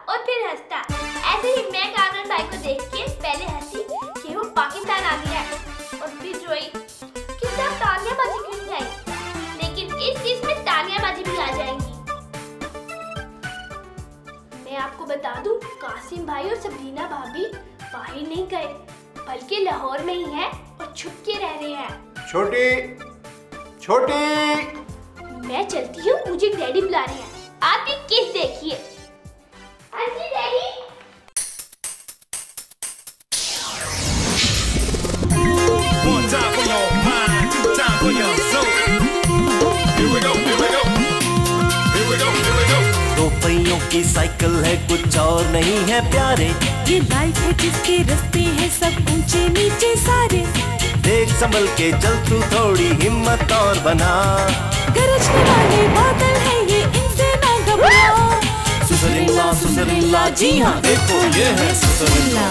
और फिर हंसता। ऐसे ही मैं कामरान भाई को देख के पहले हंसी कि वो पाकिस्तान आ गया है और फिर रोई कि सब तालियाबाजी क्यों नहीं आई, लेकिन इस चीज में तालियाबाजी भी आ जाएंगी। मैं आपको बता दूं, कासिम भाई और सबरीना भाभी बाहर नहीं गए बल्कि लाहौर में ही हैं और छुप के रह रहे हैं। छोटी मैं चलती हूँ, मुझे डैडी बुला रहे हैं, आप ये किस देखिए। हाँ जी डैडी। दो पहियों की साइकिल है, कुछ और नहीं है प्यारे, ये लाइफ है जिसके रास्ते हैं सब ऊंचे नीचे सारे। देख संभल के चल तू, थोड़ी हिम्मत और बना, गरजने वाले बादल है ये, इनसे ना घबरा। सुसरिल्ला सुसरिल्ला, जी हाँ देखो ये है सुसरिल्ला।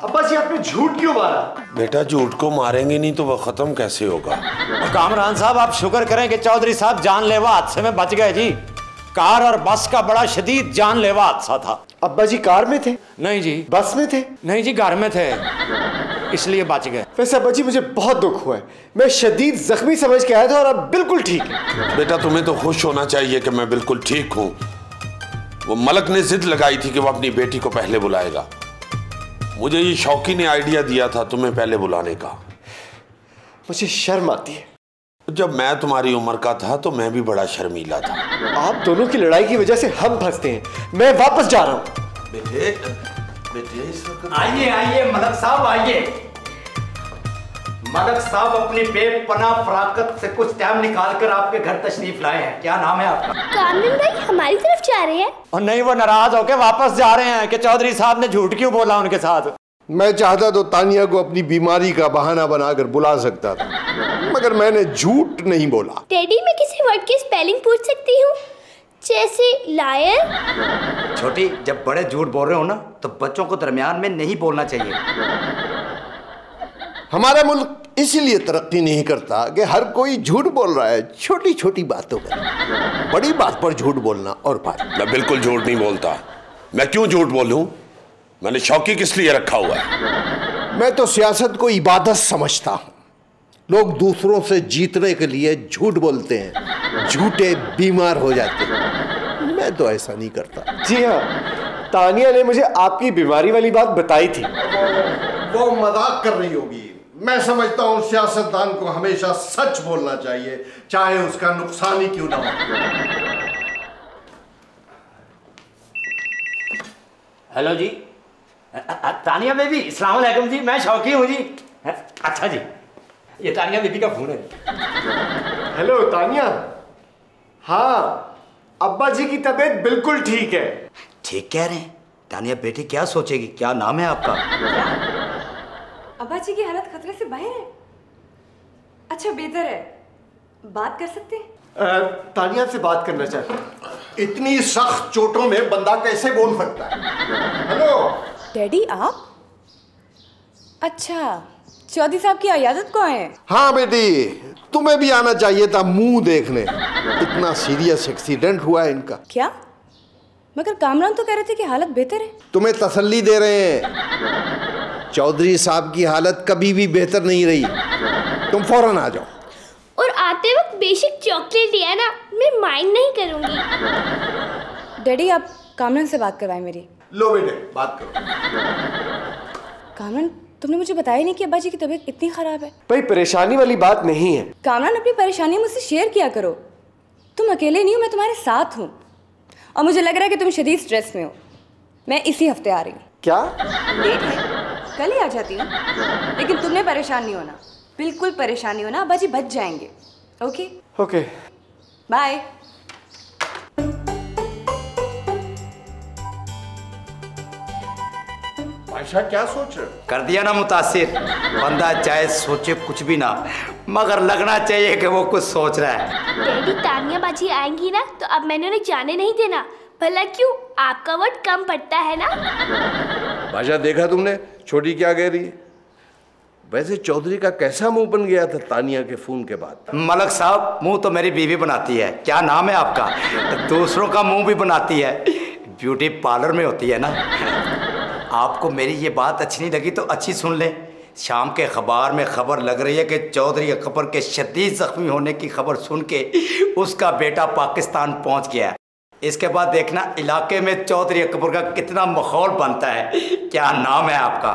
अब्बा जी आपने झूठ क्यों मारा? बेटा झूठ को मारेंगे नहीं तो वह खत्म कैसे होगा? कामरान साहब आप शुक्र करें कि चौधरी साहब जानलेवा हादसे में बच गए जी। कार और बस का बड़ा शदीद जानलेवा हादसा था। अब्बा जी कार में थे? नहीं जी। बस में थे? नहीं जी, घर में थे, इसलिए बच गए। वैसे अब्बा जी मुझे बहुत दुख हुआ है, मैं शदीद जख्मी समझ के आया था और अब बिल्कुल ठीक है। बेटा तुम्हें तो खुश होना चाहिए कि मैं बिल्कुल ठीक हूँ। वो मलक ने जिद लगाई थी कि वो अपनी बेटी को पहले बुलाएगा। मुझे ये शौकी ने आइडिया दिया था तुम्हें पहले बुलाने का। मुझे शर्म आती है। जब मैं तुम्हारी उम्र का था तो मैं भी बड़ा शर्मीला था। आप दोनों की लड़ाई की वजह से हम फंसते हैं। मैं वापस जा रहा हूँ। बेटे आइए आइए मलक साहब आइए। मलक साहब अपनी बेपनाह फराकत से कुछ टाइम निकाल कर आपके घर तशरीफ लाए हैं। क्या नाम है आपका? कामरान भाई हमारी तरफ जा रहे हैं। और नहीं, वो नाराज होके वापस जा रहे हैं कि चौधरी साहब ने झूठ क्यों बोला उनके साथ। मैं चाहता तो तानिया को अपनी बीमारी का बहाना बनाकर बुला सकता था, मगर मैंने झूठ नहीं बोला। डैडी मैं किसी वर्ड की स्पेलिंग पूछ सकती हूँ, जैसे लायर? छोटी, जब बड़े झूठ बोल रहे हो ना तो बच्चों को दरमियान में नहीं बोलना चाहिए। हमारा मुल्क इसलिए तरक्की नहीं करता कि हर कोई झूठ बोल रहा है छोटी छोटी बातों पर। बड़ी बात पर झूठ बोलना और बात। मैं बिल्कुल झूठ नहीं बोलता। मैं क्यों झूठ बोलूं? मैंने शौकी किस लिए रखा हुआ है? मैं तो सियासत को इबादत समझता हूँ। लोग दूसरों से जीतने के लिए झूठ बोलते हैं, झूठे बीमार हो जाते हैं। मैं तो ऐसा नहीं करता। जी हाँ, तानिया ने मुझे आपकी बीमारी वाली बात बताई थी। वो मजाक कर रही होगी। मैं समझता हूँ सियासतदान को हमेशा सच बोलना चाहिए, चाहे उसका नुकसान ही क्यों ना हो। हेलो जी, तानिया बेबी, अस्सलाम वालेकुम जी, मैं शौकी हूँ जी। अच्छा जी, ये तानिया बेबी का फोन है। हेलो तानिया। हाँ, अब्बा जी की तबीयत बिल्कुल ठीक है। ठीक कह रहे हैं। तानिया बेटी क्या सोचेगी? क्या नाम है आपका? अब्बा जी की हालत खतरे से बाहर है। अच्छा बेहतर है, बात कर सकते हैं? तानिया से बात करना चाहता हूँ। इतनी सख्त चोटों में बंदा कैसे बोल सकता है? हेलो डैडी आप? अच्छा, चौधरी साहब की अयादत को आए हैं? हाँ बेटी, तुम्हें भी आना चाहिए था मुंह देखने। इतना सीरियस एक्सीडेंट हुआ है इनका। क्या? मगर कामरान तो कह रहे थे कि हालत बेहतर है। तुम्हें तसल्ली दे रहे हैं। चौधरी साहब की हालत कभी भी बेहतर नहीं रही। तुम फौरन आ जाओ। और आते वक्त बेशक चॉकलेट दिया ना, मैं माइंड नहीं करूंगी। डैडी आप कामरान से बात करवाएं मेरी। लो बेटे, बात करो। कामरान, तुमने मुझे बताया नहीं कि अब्बा जी की तबीयत इतनी खराब है। भाई परेशानी वाली बात नहीं है। कामरान, अपनी परेशानी मुझसे शेयर किया करो। तुम अकेले नहीं हो, मैं तुम्हारे साथ हूँ। और मुझे लग रहा है कि तुम शदीद स्ट्रेस में हो। मैं इसी हफ्ते आ रही हूँ। क्या? लेट है, कल ही आ जाती हूँ। लेकिन तुमने परेशान नहीं होना, बिल्कुल परेशान नहीं होना। अब्बा जी बच जाएंगे। Okay okay, bye. आयशा क्या सोच रहे हो? कर दिया ना मुतासिर। बंदा चाहे सोचे कुछ भी ना, मगर लगना चाहिए कि वो कुछ सोच रहा है। डैडी तानिया बाजी आएंगी ना तो अब मैंने उन्हें जाने नहीं देना। भला क्यों, आपका वर्ड कम पड़ता है ना। बादशाह देखा तुमने छोटी क्या कह रही है? वैसे चौधरी का कैसा मुंह बन गया था तानिया के फोन के बाद? मलक साहब, मुंह तो मेरी बीवी बनाती है। क्या नाम है आपका? दूसरों का मुंह भी बनाती है, ब्यूटी पार्लर में होती है ना। आपको मेरी ये बात अच्छी नहीं लगी तो अच्छी सुन ले। शाम के अखबार में खबर लग रही है कि चौधरी अकबर के शदीद जख्मी होने की खबर सुन के उसका बेटा पाकिस्तान पहुंच गया है। इसके बाद देखना इलाके में चौधरी अकबर का कितना माहौल बनता है। क्या नाम है आपका?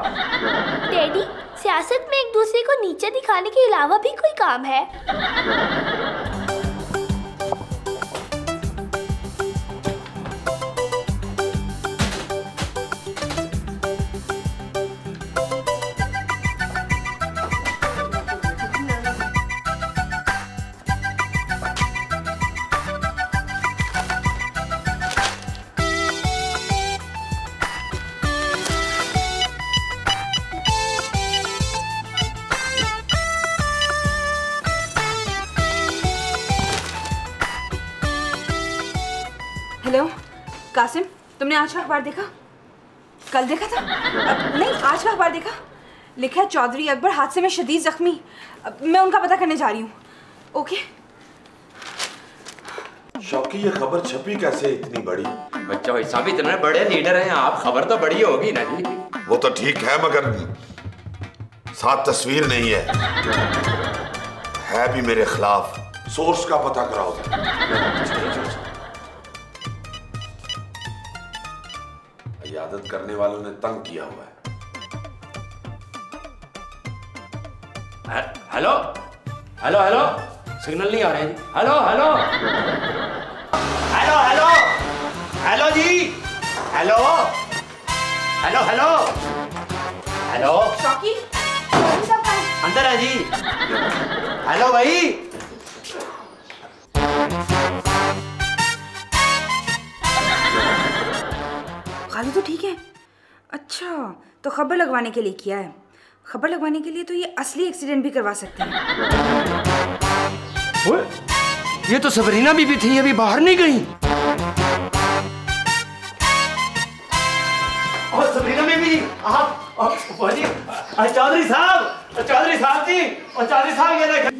डैडी, सियासत में एक दूसरे को नीचे दिखाने के अलावा भी कोई काम है? हेलो कासिम, तुमने आज का अखबार देखा? कल देखा था? नहीं, आज का अखबार देखा। लिखा है चौधरी अकबर हादसे में शदीद जख्मी। मैं उनका पता करने जा रही हूँ। ओके। शौकी, ये खबर छपी कैसे इतनी बड़ी? बच्चा साहब इतने बड़े लीडर हैं आप, खबर तो बड़ी होगी ना जी। वो तो ठीक है, मगर साथ तस्वीर नहीं है भी मेरे खिलाफ। सोर्स का पता कराओ। इयादत करने वालों ने तंग किया हुआ है। हेलो हेलो हेलो, सिग्नल नहीं आ रहे हैं जी। Hello hello hello hello hello जी, hello hello hello hello. Shauki, अंदर है जी। हेलो भाई। खाली तो ठीक है। अच्छा, तो खबर लगवाने के लिए किया है। खबर लगवाने के लिए तो ये असली एक्सीडेंट भी करवा सकते हैं। ये तो सबरीना बीबी थी, अभी बाहर नहीं गई। और सबरीना बीबी जी, आप चौधरी साहब जी, और चौधरी साहब ये देखें।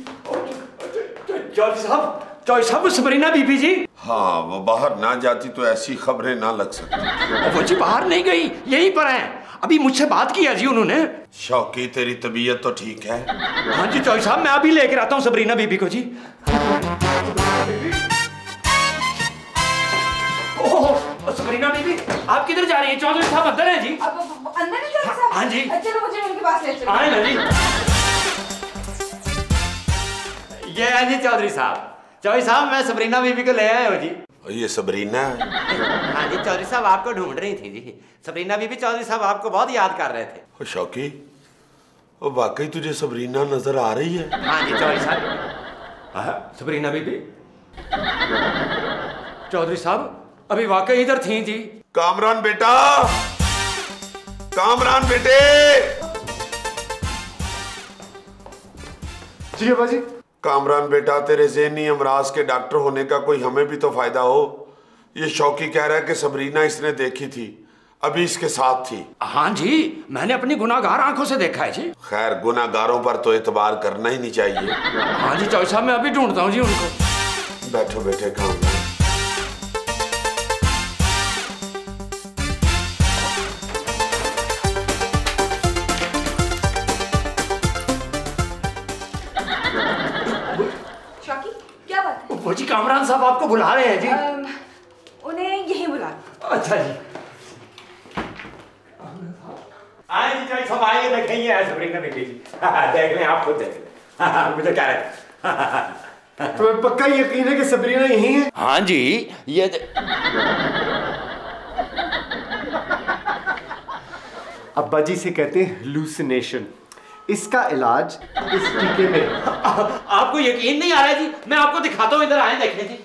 चौधरी साहब सबरीना बीबी जी। हाँ, वो बाहर ना जाती तो ऐसी खबरें ना लग सकती। वो जी बाहर नहीं गई, यहीं पर हैं। अभी मुझसे बात की है जी उन्होंने। शौकी, तेरी तबीयत तो ठीक है? हाँ जी चौधरी साहब, मैं अभी लेकर आता हूँ सबरीना बीबी को जी। ओह सबरीना बीबी, आप किधर जा रही हैं? चौधरी साहब अंदर हैं जी। अंदर नहीं चौधरी साहब? हाँ जी। चलो मुझे उनके पास ले चलो। आए ना जी। ये है जी चौधरी साहब। चौधरी साहब, मैं सबरीना बीबी को ले आया हूँ जी। ये सबरीना है? हाँ जी चौधरी साहब, आपको ढूंढ रही थी जी। सबरीना बीबी, चौधरी साहब आपको बहुत याद कर रहे थे। शौकी, वो वाकई तुझे सबरीना नजर आ रही है? हाँ जी चौधरी साहब। सबरीना बीबी। चौधरी साहब अभी वाकई इधर थी जी। कामरान बेटा, कामरान बेटे। जी अब्बा जी। कामरान बेटा, तेरे ज़हनी अमराज के डॉक्टर होने का कोई हमें भी तो फायदा हो। ये शौकी कह रहा है कि सबरीना इसने देखी थी, अभी इसके साथ थी। हाँ जी, मैंने अपनी गुनाहगार आंखों से देखा है जी। खैर, गुनाहगारों पर तो एतबार करना ही नहीं चाहिए। हाँ जी चौधरी साहब, मैं अभी ढूंढता हूँ जी उनको। बैठो बेटे, कामरान। वो जी कामरान साहब आपको बुला रहे हैं जी। उन्हें यहीं बुला। अच्छा जी। आए जी चौधरी साहब, आइए देखेंगे। सबरीना बीबी जी, देख लें, आप खुद देख लें। मुझे क्या है, तुम्हें पक्का यकीन है कि सबरीना यहीं है? हाँ जी। ये अब्बा जी से कहते हैं हेलुसिनेशन। इसका इलाज इस टीके में। आपको यकीन नहीं आ रहा है जी? मैं आपको दिखाता हूँ, इधर आए देखें जी।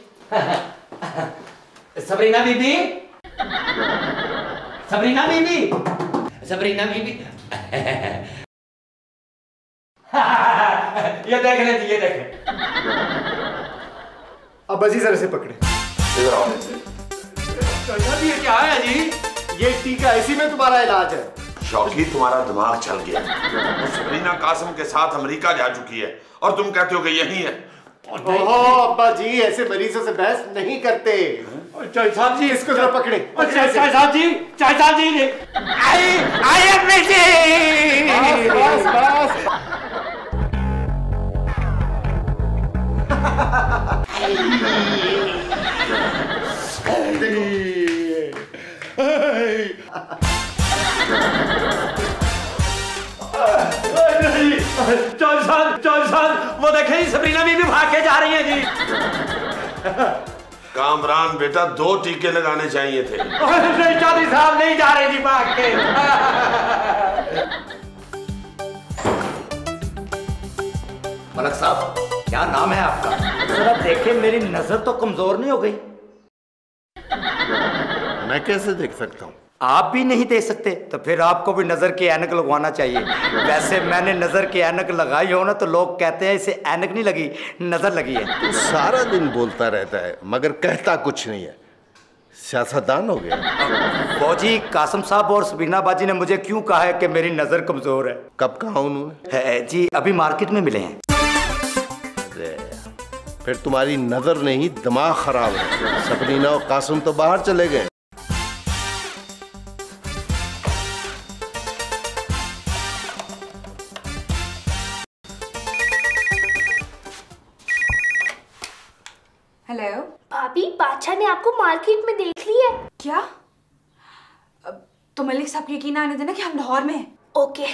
सबरीना बीबी, सबरीना बीबी, सबरीना बीबी। ये देख लें जी, ये देखें। अब्बा जी जरा से पकड़े। इधर आओ। ये क्या है जी? ये टीका इसी में तुम्हारा इलाज है। शौकी, तुम्हारा दिमाग चल गया। वो सबरीना कासिम के साथ अमेरिका जा चुकी है और तुम कहते हो कि यही है। ओहो अब्बा जी, ऐसे मरीजों से बहस नहीं करते। चाय साहब जी, इसको जरा पकड़े। चाय साहब जी, चाय साहब जी, आई एम रेडी। बस बस बस। चौधरी साहब, वो देखें सबरीना बीबी भाग के जा रही है जी। कामरान बेटा, 2 टीके लगाने चाहिए थे। नहीं चौधरी साहब, नहीं जा रही थी भाग के। मलक साहब, क्या नाम है आपका? जरा देखें, मेरी नजर तो कमजोर नहीं हो गई? मैं कैसे देख सकता हूँ? आप भी नहीं देख सकते? तो फिर आपको भी नजर की ऐनक लगवाना चाहिए। वैसे मैंने नजर की ऐनक लगाई हो ना, तो लोग कहते हैं इसे ऐनक नहीं लगी, नजर लगी है। तू सारा दिन बोलता रहता है मगर कहता कुछ नहीं है। सियासतदान हो गया। फौजी कासिम साहब और सबीना बाजी ने मुझे क्यों कहा है कि मेरी नजर कमजोर है? कब कहा उन्होंने? जी अभी मार्केट में मिले हैं। फिर तुम्हारी नजर नहीं, दिमाग खराब है। सबरीना और कासिम तो बाहर चले गए। हेलो भाभी, बादशाह ने आपको मार्केट में देख लिया है। क्या? तो मलिक साहब को यकीन आने देना कि हम लाहौर में हैं। ओके।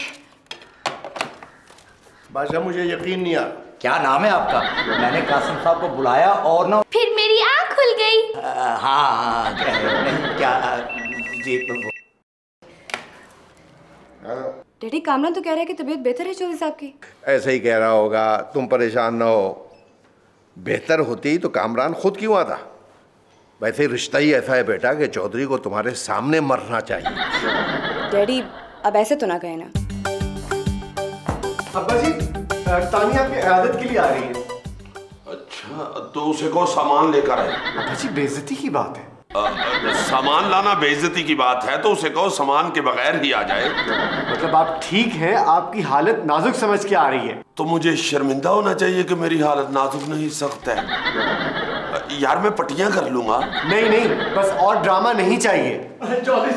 बादशाह, मुझे यकीन नहीं आ रहा। क्या नाम है आपका? मैंने कासिम साहब को बुलाया और ना फिर मेरी आँख खुल गई। हाँ नहीं क्या जी। डैडी, कामरान तो कह रहा है कि तबीयत बेहतर है चौधरी साहब की। ऐसे ही कह रहा होगा, तुम परेशान ना हो। बेहतर होती तो कामरान खुद क्यों आता? वैसे रिश्ता ही ऐसा है बेटा कि चौधरी को तुम्हारे सामने मरना चाहिए। डैडी, अब ऐसे तो ना कहे ना। अब्बा जी, तानिया आपकी इयादत के लिए आ रही है। अच्छा, तो उसे को सामान लेकर आए। अब्बा जी, बेइज्जती की बात है। सामान लाना बेइज्जती की बात है तो उसे कहो सामान के बगैर ही आ जाए। मतलब आप ठीक हैं, आपकी हालत नाजुक समझ के आ रही है। तो मुझे शर्मिंदा होना चाहिए कि मेरी हालत नाजुक नहीं, सख्त है। यार मैं पट्टियां कर लूंगा। नहीं नहीं, बस और ड्रामा नहीं चाहिए। चौधरी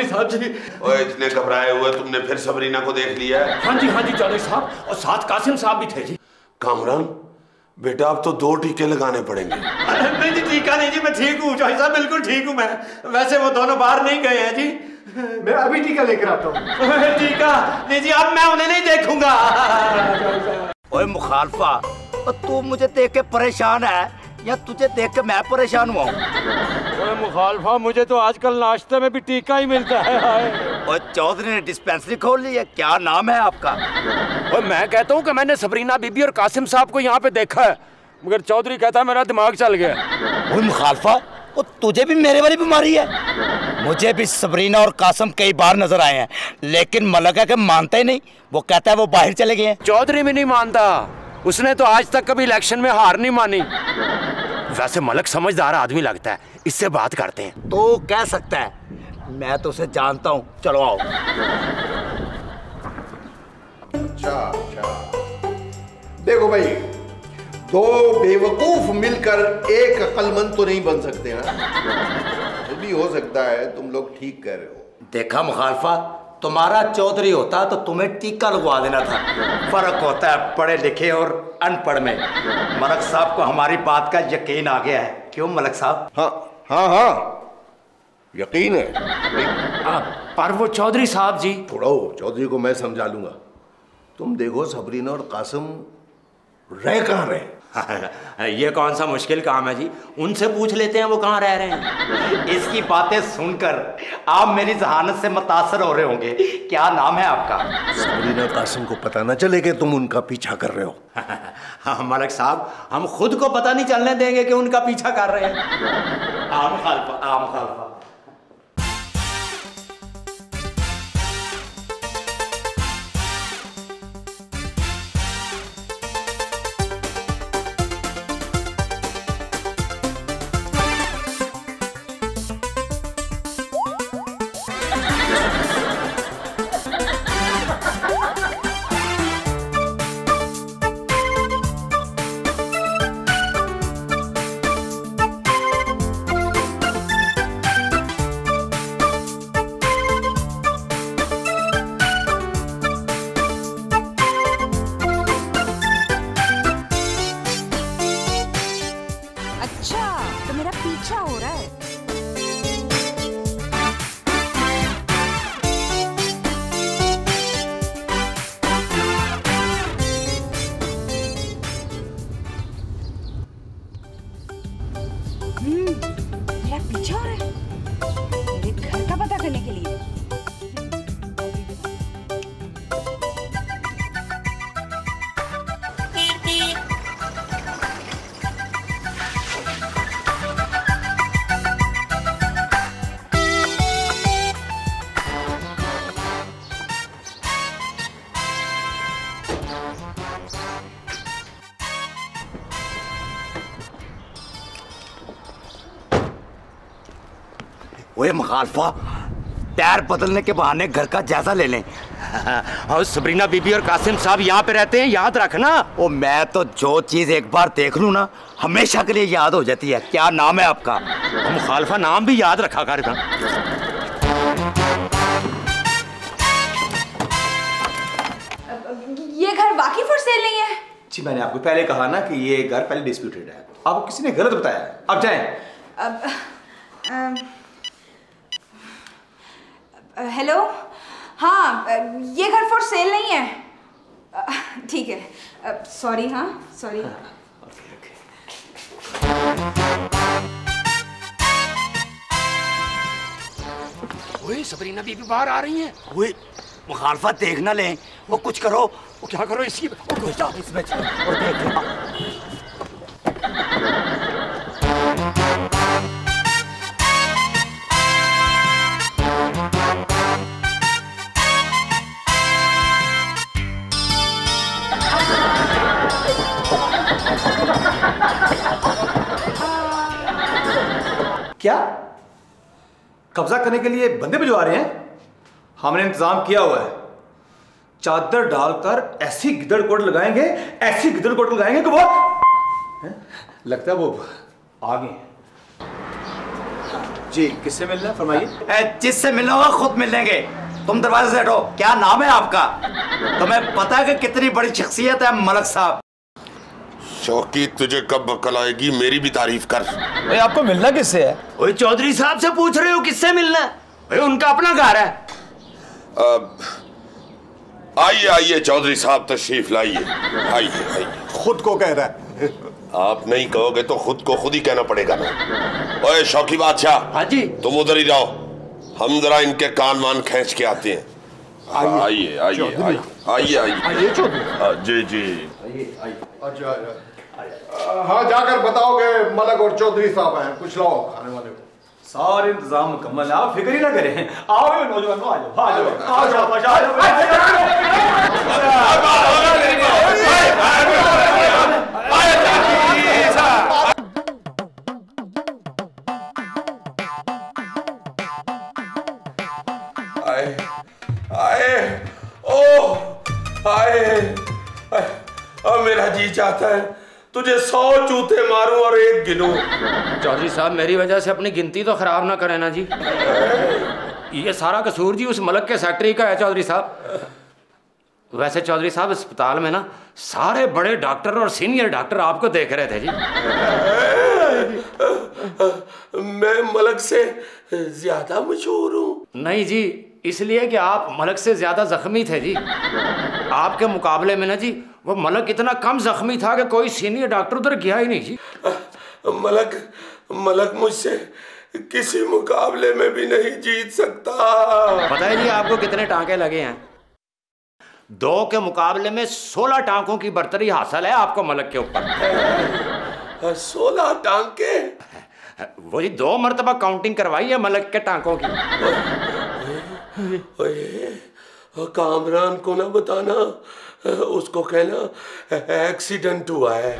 साहब जी। ओए, इतने घबराए हुए तुमने फिर सबरीना को देख लिया है? हाँ जी चौधरी साहब, और साथ कासिम साहब भी थे जी। कामरान बेटा, अब तो 2 टीके लगाने पड़ेंगे। नहीं जी, टीका नहीं जी, मैं ठीक हूँ चौधरी साहब, बिल्कुल ठीक हूँ मैं। वैसे वो दोनों बाहर नहीं गए हैं जी। मैं अभी टीका लेकर आता हूँ। टीका नहीं जी, अब मैं उन्हें नहीं देखूंगा। ओए मुखालफा, तू मुझे देख के परेशान है या तुझे देख के मैं परेशान हुआ हूँ? मुखालफा, मुझे तो आजकल नाश्ते में भी टीका ही मिलता है। और चौधरी ने डिस्पेंसरी खोल ली है। क्या नाम है आपका? और मैं कहता हूँ कि मैंने सबरीना बीबी और कासिम साहब को यहाँ पे देखा है, मगर चौधरी कहता है मेरा दिमाग चल गया। ओए मुखालफा, तुझे भी मेरे वाली बीमारी है? मुझे भी सबरीना और कासिम कई बार नजर आए हैं, लेकिन मलका के मानता ही नहीं। वो कहता है वो बाहर चले गए हैं। चौधरी भी नहीं मानता, उसने तो आज तक कभी इलेक्शन में हार नहीं मानी। वैसे मलक समझदार आदमी लगता है, इससे बात करते हैं। तो कह सकता है, मैं तो उसे जानता हूँ। चलो आओ। अच्छा, देखो भाई, 2 बेवकूफ मिलकर एक अक्लमंद तो नहीं बन सकते ना। ये भी हो सकता है, तुम लोग ठीक कह रहे हो। देखा मुखालफा, तुम्हारा चौधरी होता तो तुम्हें टीका लगवा देना था। फर्क होता है पढ़े लिखे और अनपढ़ में। मलक साहब को हमारी बात का यकीन आ गया है। क्यों मलक साहब? हाँ, यकीन है। पर वो चौधरी साहब जी। छोड़ो, चौधरी को मैं समझा लूंगा। तुम देखो सबरीना और कासिम रह कहाँ रहे? ये कौन सा मुश्किल काम है जी, उनसे पूछ लेते हैं वो कहाँ रह रहे हैं। इसकी बातें सुनकर आप मेरी जहानत से मुतासर हो रहे होंगे। क्या नाम है आपका? सबरीना कासिम को पता न चले कि तुम उनका पीछा कर रहे हो। हाँ मलक साहब, हम खुद को पता नहीं चलने देंगे कि उनका पीछा कर रहे हैं। आम खालफा। मेरा पीछा हो रहा है मेरे घर का पता करने के लिए। ओए मुखालफा, टायर बदलने के बहाने घर का जायजा ले लें। और सबरीना बीबी और कासिम साहब यहाँ पे रहते हैं, याद रखना। ओ मैं तो जो चीज एक बार देख लूं ना हमेशा के लिए याद हो जाती है। क्या नाम है आपका? मुखालफा नाम भी याद रखा कर। ये घर वाकई फॉर सेल नहीं है? जी मैंने आपको पहले कहा ना कि ये घर पहले डिस्प्यूटेड है, आपको किसी ने गलत बताया है। अब जाएं। हेलो, हाँ ये घर फॉर सेल नहीं है। ठीक है, सॉरी। हाँ सॉरी। ओए सबरीना बीबी बाहर आ रही हैं। ओए मुखालफा देख ना लें, वो कुछ करो। वो क्या करो इसकी इसमें और देख लो। क्या कब्जा करने के लिए बंदे भिजवा रहे हैं? हमने इंतजाम किया हुआ है। चादर डालकर ऐसी गिदड़-कोट लगाएंगे, ऐसी गिदड़-कोट लगाएंगे कि वो लगता है वो आ गए। जी किससे मिलना है फरमाइए। जिससे मिलना होगा खुद मिल लेंगे। तुम दरवाजे से हटो। क्या नाम है आपका? तुम्हें पता है कि कितनी बड़ी शख्सियत है मलक साहब। शौकी तुझे कब अकल आएगी, मेरी भी तारीफ कर। भाई आपको मिलना किससे है? ओए चौधरी साहब से पूछ रहे हो किससे मिलना है? भाई उनका अपना घर है। आइए आइए चौधरी साहब तशरीफ लाइए। आइए आइए। खुद को कह रहा है। आप नहीं कहोगे तो खुद को खुद ही कहना पड़ेगा ना। ओए शौकी बादशाह। हाँ जी। तुम उधर ही रहो, हम जरा इनके कान वान खींच के आते हैं। आइए आइए आइए आइए आइए। जी जी। अच्छा हाँ, जाकर बताओगे मलक और चौधरी साहब हैं, कुछ लाओ खाने वाले को। सारे इंतजाम मुकम्मल है, आप फिक्र ही ना करें। आओ नौजवानों, आ जाओ आ जाओ आ जाओ। आए आए ओ आए। अब मेरा जी चाहता है तुझे 100 जूते मारूं और एक गिनूं। चौधरी साहब मेरी वजह से अपनी गिनती तो खराब ना करें ना जी। ये सारा कसूर जी उस मलक के सेक्रेटरी का है चौधरी साहब। वैसे चौधरी साहब अस्पताल में ना सारे बड़े डॉक्टर और सीनियर डॉक्टर आपको देख रहे थे जी। मैं मलक से ज्यादा मशहूर हूँ? नहीं जी, इसलिए कि आप मलक से ज्यादा जख्मी थे जी। आपके मुकाबले में ना जी वो मलक इतना कम जख्मी था कि कोई सीनियर डॉक्टर उधर गया ही नहीं जी। मलक मुझसे किसी मुकाबले में भी नहीं जीत सकता। पता है जी आपको कितने टांके लगे हैं? 2 के मुकाबले में 16 टांकों की बर्तरी हासिल है आपको मलक के ऊपर। 16 टांके? वो जी 2 मरतबा काउंटिंग करवाई है मलक के टांकों की। कामरान को ना बताना, उसको कहना एक्सीडेंट हुआ है।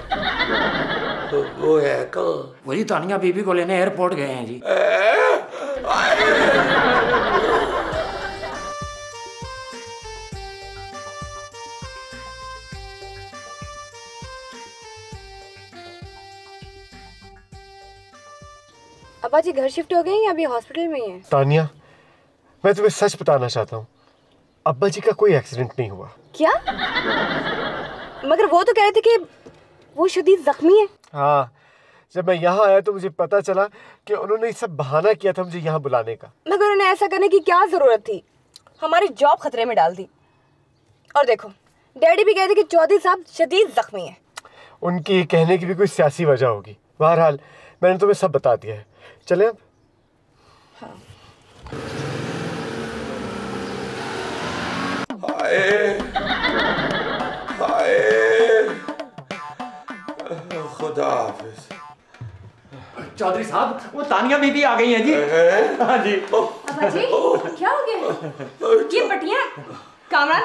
वो है कहाँ? वही तानिया बीबी को लेने एयरपोर्ट गए हैं जी। अब्बा जी घर शिफ्ट हो गए या अभी हॉस्पिटल में ही हैं? तानिया, मैं तुम्हें सच बताना चाहता हूँ, अब्बा जी का कोई एक्सीडेंट नहीं हुआ। क्या? मगर वो तो कह रहे थे कि वो शदीद जख्मी है। हाँ, जब मैं यहाँ आया तो मुझे पता चला कि उन्होंने सब बहाना किया था मुझे यहाँ बुलाने का। मगर उन्हें ऐसा करने की क्या जरूरत थी? हमारी जॉब खतरे में डाल दी। और देखो डैडी भी कहते कि चौधरी साहब शदीद जख्मी है। उनकी कहने की भी कोई सियासी वजह होगी। बहरहाल मैंने तुम्हें सब बता दिया है। चले अब? खुदा हाफिज। चौधरी साहब वो तानिया बीबी आ गई हैं जी। हाँ जी। अब्बा जी क्या हो गया? ये पटिया कामरान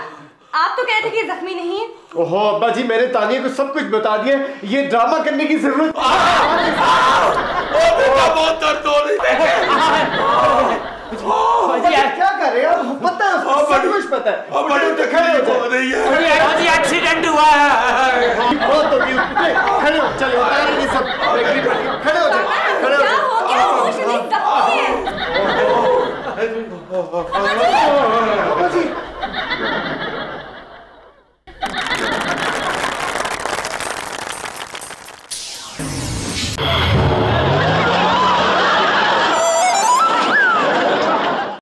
आप तो कहते थे कि जख्मी नहीं है। ओहो अब्बा जी, मैंने तानिया को सब कुछ बता दिया। ये ड्रामा करने की जरूरत बहुत दर्द हो रही है। क्या कर रहे हैं आप? पता है उसको सब कुछ पता है। बड़ी तकलीफ हो रही है। एक्सीडेंट हुआ है। बहुत हो गई। खड़े हो, चलो उतारेंगे सब। खड़े हो जाओ, खड़े हो क्या हो गया? वो शदीद जख्मी है।